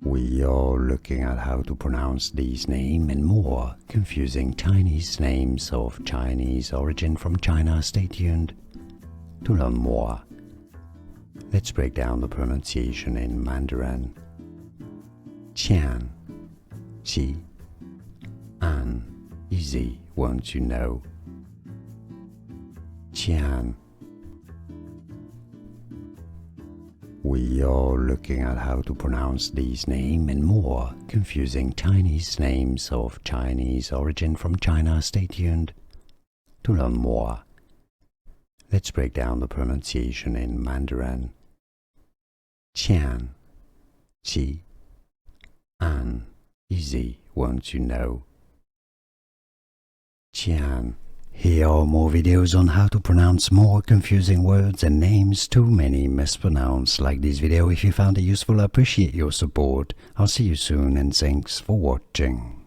We are looking at how to pronounce these names and more confusing Chinese names of Chinese origin from China. Stay tuned to learn more. Let's break down the pronunciation in Mandarin. Qian, Qi, An, easy, won't you know? Qian. We are looking at how to pronounce these names and more confusing Chinese names of Chinese origin from China. Stay tuned to learn more. Let's break down the pronunciation in Mandarin. Qian, Qi, An, easy, won't you know? Qian. Here are more videos on how to pronounce more confusing words and names too many mispronounced. Like this video if you found it useful. I appreciate your support. I'll see you soon and thanks for watching.